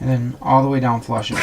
and then all the way down flush it.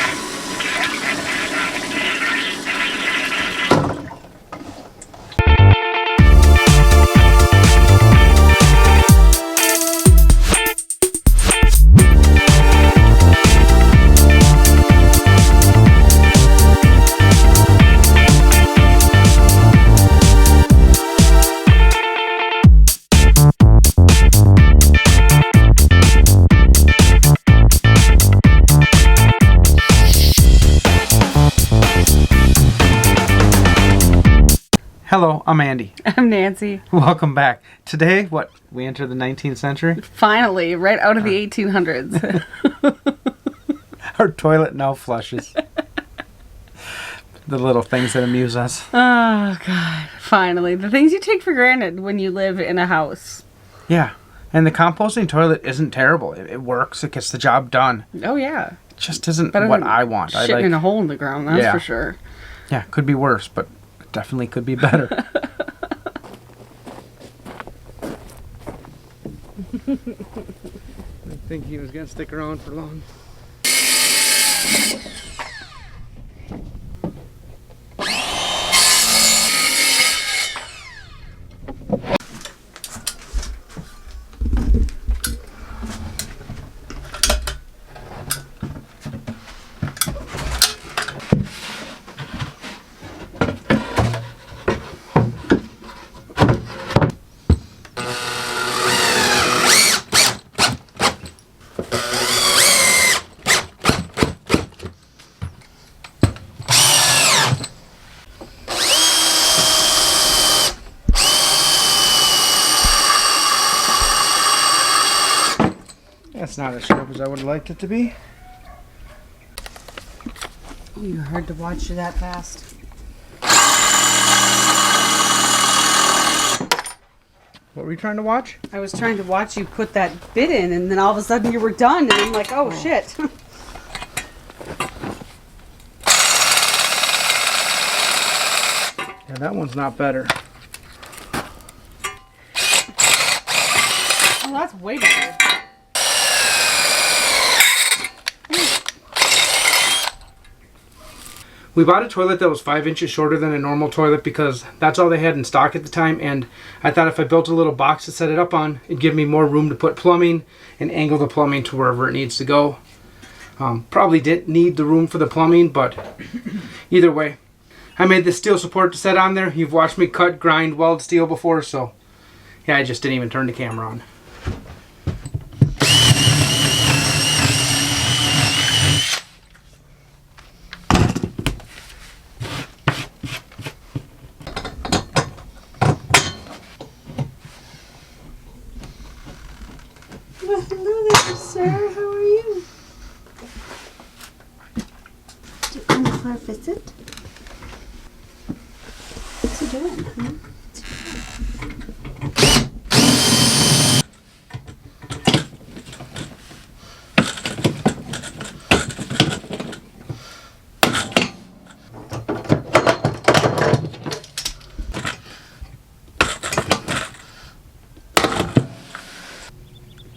Hello, I'm Andy. I'm Nancy. Welcome back. Today, we enter the 19th century? Finally, right out of the 1800s. Our toilet now flushes. The little things that amuse us. Oh, God. Finally. The things you take for granted when you live in a house. Yeah. And the composting toilet isn't terrible. It works. It gets the job done. Oh, yeah. It just isn't what I want. Shitting in a hole in the ground, that's for sure. Yeah, could be worse, but it definitely could be better. I think he was going to stick around for long. That's not as sharp as I would have liked it to be. Oh, you're hard to watch that fast. What were you trying to watch? I was trying to watch you put that bit in, and then all of a sudden you were done, and I'm like, oh. Shit. Yeah, that one's not better. Oh, that's way better. We bought a toilet that was 5 inches shorter than a normal toilet because that's all they had in stock at the time, and I thought if I built a little box to set it up on, it'd give me more room to put plumbing and angle the plumbing to wherever it needs to go. Probably didn't need the room for the plumbing, but either way. I made this steel support to set on there. You've watched me cut, grind, weld steel before, so yeah, I just didn't even turn the camera on. Well, hello there, sir. How are you? Do you come for a visit? What's he doing, huh?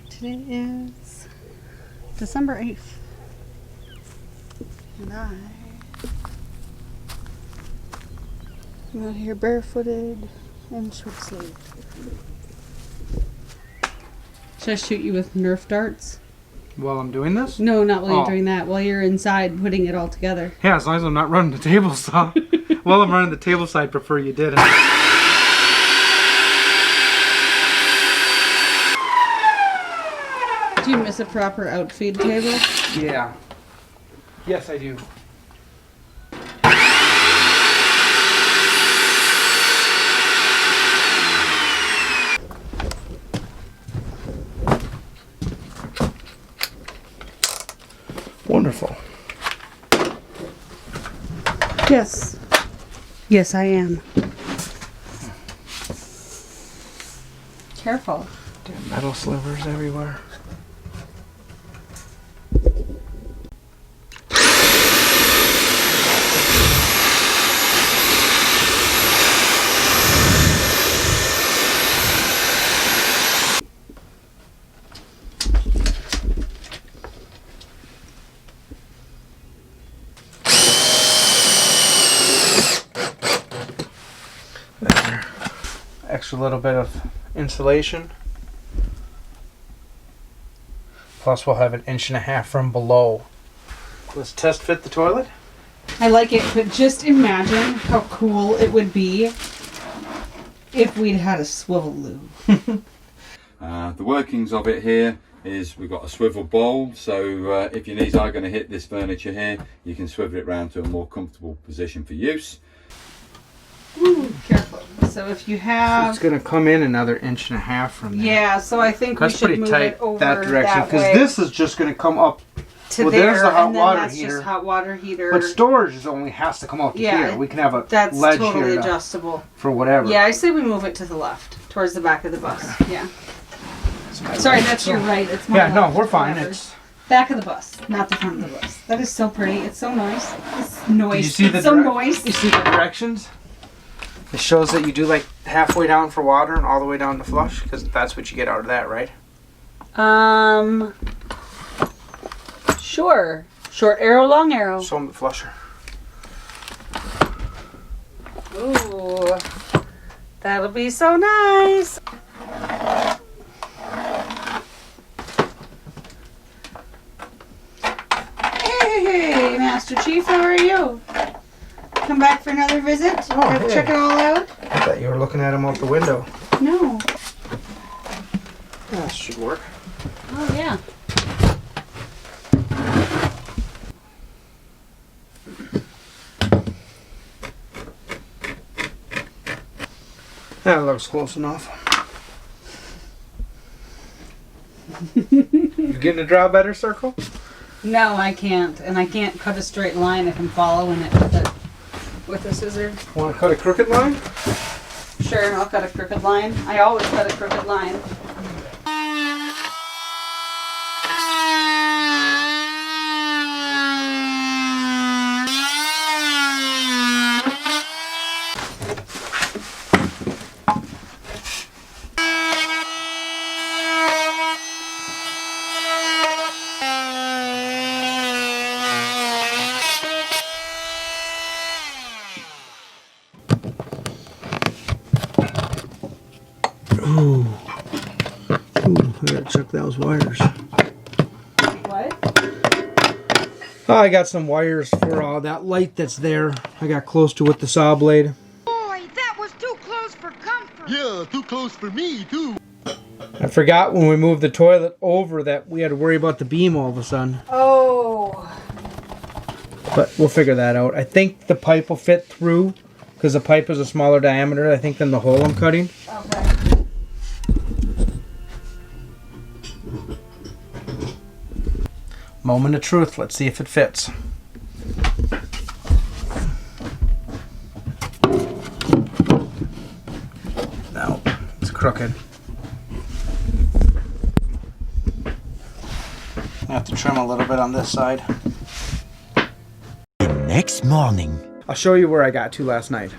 Today is December 8th, and I'm out here barefooted and short sleeved. Should I shoot you with Nerf darts? While I'm doing this? No, not while you're doing that. While you're inside putting it all together. Yeah, as long as I'm not running the table saw. While I'm running the table saw, I'd prefer you did it. Do you miss a proper outfeed table? Yeah. Yes, I do. Wonderful. Yes. Yes, I am. Careful. Damn metal slivers everywhere. extra little bit of insulation. Plus we'll have 1.5 inches from below. Let's test fit the toilet. I like it, but just imagine how cool it would be if we'd had a swivel loo. The workings of it here is we've got a swivel bowl, so if your knees are going to hit this furniture here, you can swivel it round to a more comfortable position for use. Ooh, careful. So if you have... It's going to come in another 1.5 inches from there. Yeah, so I think That's we should pretty move tight it over that direction, that because way this is just going to come up to well, there, there's the hot and then water that's heater. just hot water heater. But storage is only has to come out to Yeah, here. We can have a That's ledge totally here adjustable. for whatever. Yeah, I say we move it to the left, towards the back of the bus. Yeah. Sorry, that's your right. It's my Yeah, no, left. we're fine. Whatever. It's. Back of the bus, not the front of the bus. That is so pretty. It's so nice. It's noise. Did you see It's so noise. You see the directions? It shows that you do like halfway down for water and all the way down to flush, because that's what you get out of that, right? Sure. Short arrow, long arrow. Show them the flusher. Ooh, that'll be so nice. Hey, Master Chief, how are you? Come back for another visit? Oh, hey. Check it all out? I thought you were looking at them out the window. No. That should work. Oh, yeah. That looks close enough. You getting to draw a better circle? No, I can't. And I can't cut a straight line if I'm following it with a scissor. Want to cut a crooked line? Sure, I'll cut a crooked line. I always cut a crooked line. Ooh, I gotta check those wires. What? Oh, I got some wires for that light that's there. I got close to with the saw blade. Boy, that was too close for comfort. Yeah, too close for me, too. I forgot when we moved the toilet over that we had to worry about the beam all of a sudden. Oh. But we'll figure that out. I think the pipe will fit through because the pipe is a smaller diameter, I think, than the hole I'm cutting. Okay. Moment of truth. Let's see if it fits. No, it's crooked. I have to trim a little bit on this side. The next morning. I'll show you where I got to last night.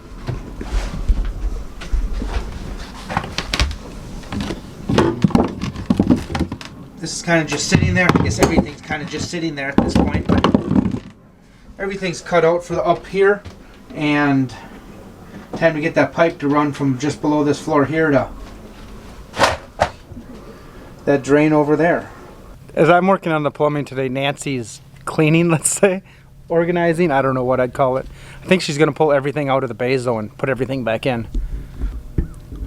This is kind of just sitting there. I guess everything's kind of just sitting there at this point, but everything's cut out for the up here, and time to get that pipe to run from just below this floor here to that drain over there. As I'm working on the plumbing today, Nancy's cleaning, let's say, organizing, I don't know what I'd call it. I think she's going to pull everything out of the bays though and put everything back in.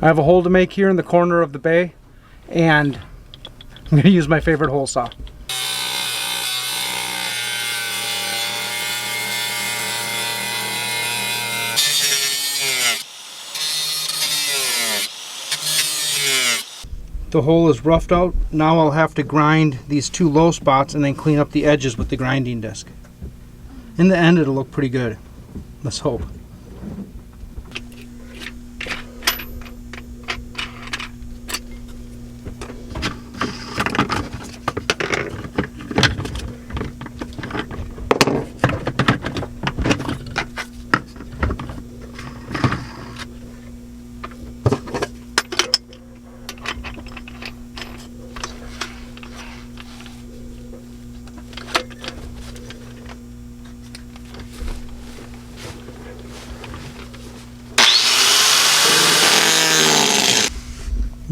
I have a hole to make here in the corner of the bay, and I'm going to use my favorite hole saw. The hole is roughed out. Now I'll have to grind these two low spots and then clean up the edges with the grinding disc. In the end, it'll look pretty good. Let's hope.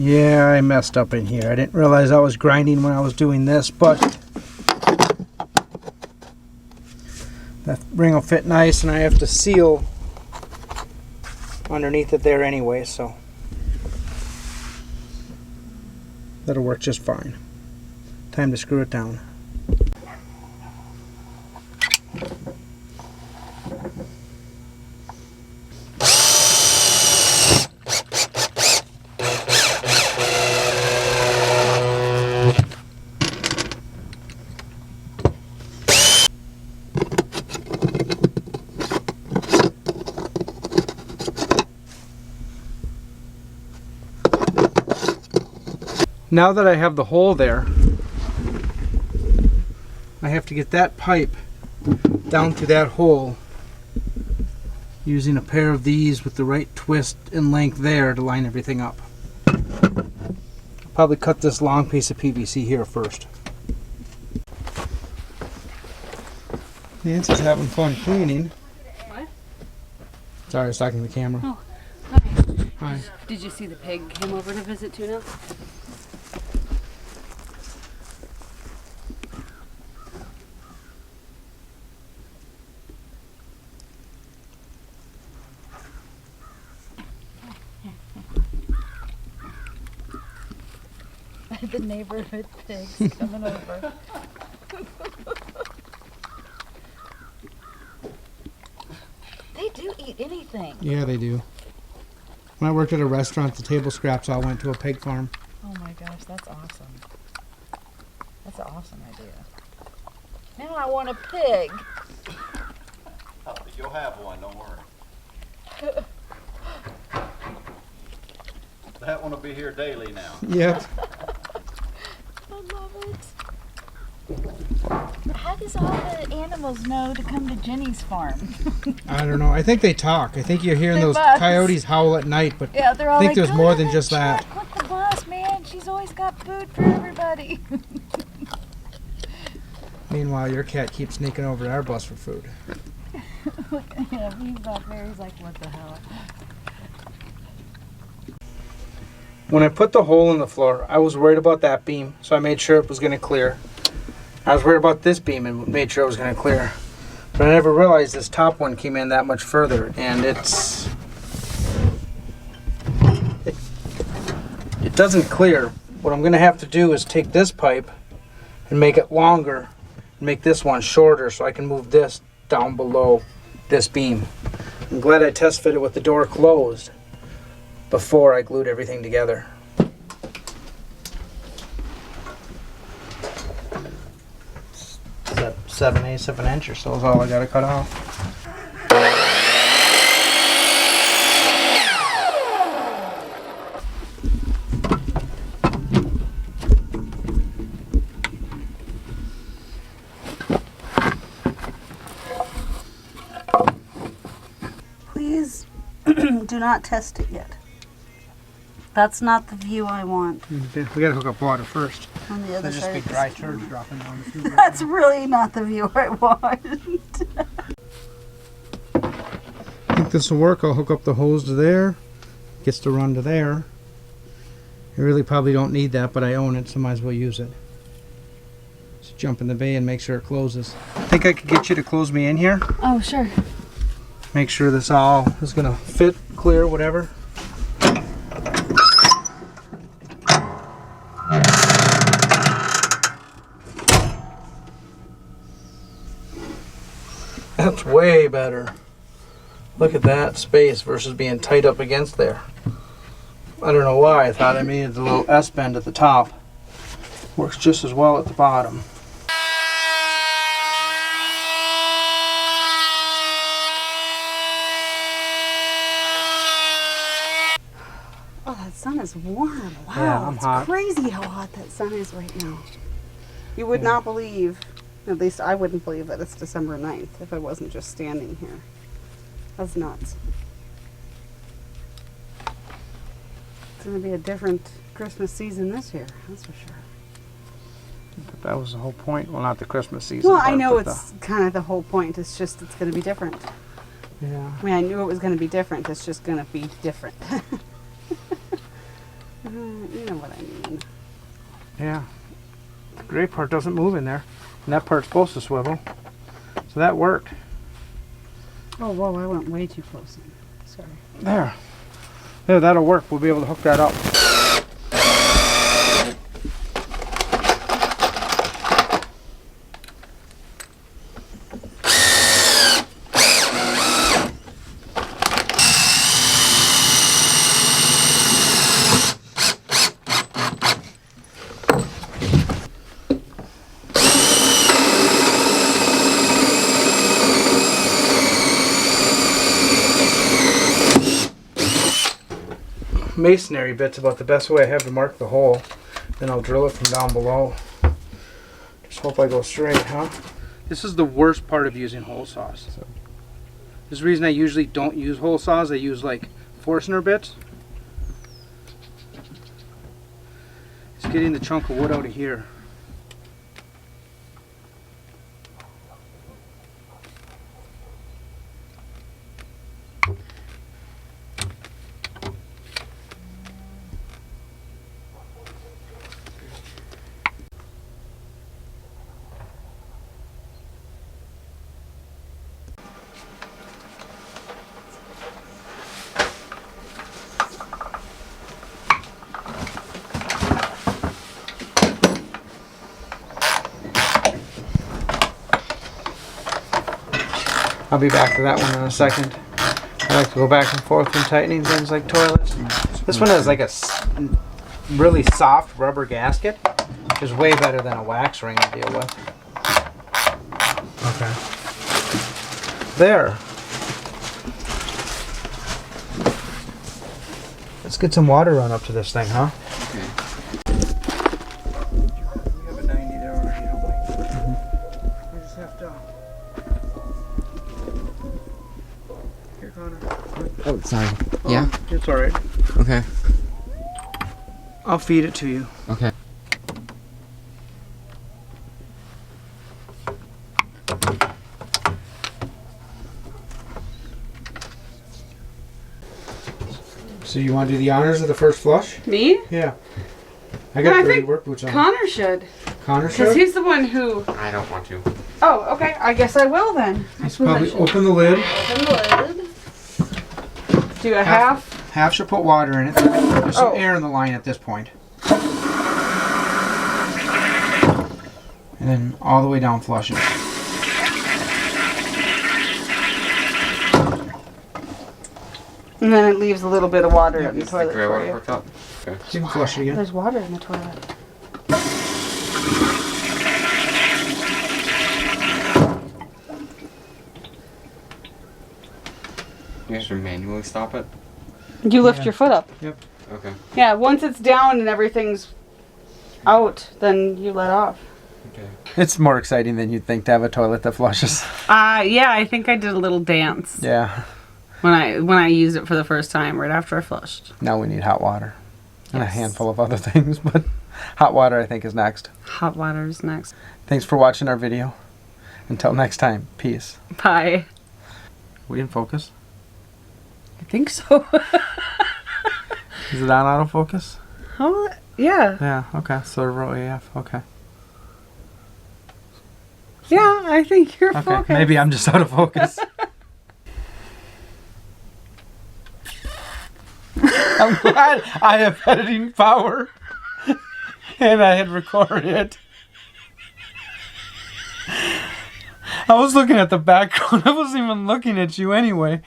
Yeah, I messed up in here. I didn't realize I was grinding when I was doing this, but that ring will fit nice, and I have to seal underneath it there anyway, so that'll work just fine. Time to screw it down. Now that I have the hole there, I have to get that pipe down through that hole using a pair of these with the right twist and length there to line everything up. I'll probably cut this long piece of PVC here first. Nancy's having fun cleaning. What? Sorry, I was talking to the camera. Oh, hi. Hi. Did you see the pig came over to visit too now? The neighborhood pigs coming over. They do eat anything. Yeah, they do. When I worked at a restaurant, the table scraps all went to a pig farm. Oh my gosh, that's awesome. That's an awesome idea. Now I want a pig. Oh, you'll have one, don't worry. That one will be here daily now. Yep. I love it. How does all the animals know to come to Jenny's farm? I don't know. I think they talk. I think you're hearing They those must. coyotes howl at night, but Yeah, they're all I think like, there's "Go more to than the just that. truck with the boss, man. She's always got food for everybody." Meanwhile, your cat keeps sneaking over to our bus for food. Look at him. He's up there. He's like, "What the hell?" When I put the hole in the floor, I was worried about that beam, so I made sure it was going to clear. I was worried about this beam and made sure it was going to clear. But I never realized this top one came in that much further, and it doesn't clear. What I'm going to have to do is take this pipe and make it longer, and make this one shorter so I can move this down below this beam. I'm glad I test fitted with the door closed before I glued everything together. That 7/8 of an inch or so is all I got to cut off. Please do not test it yet. That's not the view I want We got to hook up water first. on the other There'll just side. be of the dry screen. turds dropping down the tube. That's really not the view I want. I think this will work. I'll hook up the hose to there. Gets to run to there. I really probably don't need that, but I own it, so might as well use it. Just jump in the bay and make sure it closes. I think I could get you to close me in here. Oh, sure. Make sure this all is going to fit, clear, whatever. That's way better. Look at that space versus being tight up against there. I don't know why I thought I needed the little S bend at the top. Works just as well at the bottom. Oh, that sun is warm. Wow, Yeah, I'm it's hot. crazy how hot that sun is right now. You would not believe, at least I wouldn't believe that it's December 9th if I wasn't just standing here. That's nuts. It's going to be a different Christmas season this year, that's for sure. But that was the whole point. Well, not the Christmas season. Well, I part, know but it's kind of the whole point. It's just it's going to be different. yeah. I mean, I knew it was going to be different. It's just going to be different. You what I mean. Yeah. The gray part doesn't move in there. And that part's supposed to swivel. So that worked. Oh, whoa, I went way too close in. Sorry. There. Yeah, that'll work. We'll be able to hook that up. Masonry bit's about the best way I have to mark the hole. Then I'll drill it from down below. Just hope I go straight, huh? This is the worst part of using hole saws. This is the reason I usually don't use hole saws. I use like Forstner bits. It's getting the chunk of wood out of here. I'll be back to that one in a second. I like to go back and forth when tightening things like toilets. This one has like a really soft rubber gasket, which is way better than a wax ring to deal with. Okay. There. Let's get some water run up to this thing, huh? Okay. We have a 90 there already, don't we? We just have to... Here, Connor. Oh, sorry. Yeah? It's alright. Okay. I'll feed it to you. Okay. So you want to do the honors of the first flush? Me? Yeah. I No, got I dirty think work boots on. Connor should. Connor Because should? he's the one who... I don't want to. Oh, okay. I guess I will then. I Let's suppose I probably should. open the lid. Open the lid. Do a half. Half should put water in it. There's some Oh. air in the line at this point. And then all the way down flush it. And then it leaves a little bit of water in the Is the toilet gray for water you. hooked up? Okay. You can flush it again. There's water in the toilet. You have to manually stop it? You lift Yeah. your foot up. Okay. Yeah, once it's down and everything's out, then you let off. Okay. It's more exciting than you'd think to have a toilet that flushes. Yeah, I think I did a little dance Yeah. when I used it for the first time right after I flushed. Now we need hot water. And a Yes. handful of other things, but hot water I think is next. Hot water is next. Thanks for watching our video. Until next time, peace. Bye. We in focus? I think so. Is it on autofocus? Oh, yeah. Yeah, okay. Servo AF, okay. Yeah, I think you're Okay, focused. maybe I'm just out of focus. I'm glad I have editing power. And I had recorded. I was looking at the background. I wasn't even looking at you anyway.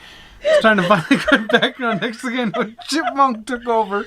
I was trying to find a good background. Next thing I know, Chipmunk took over.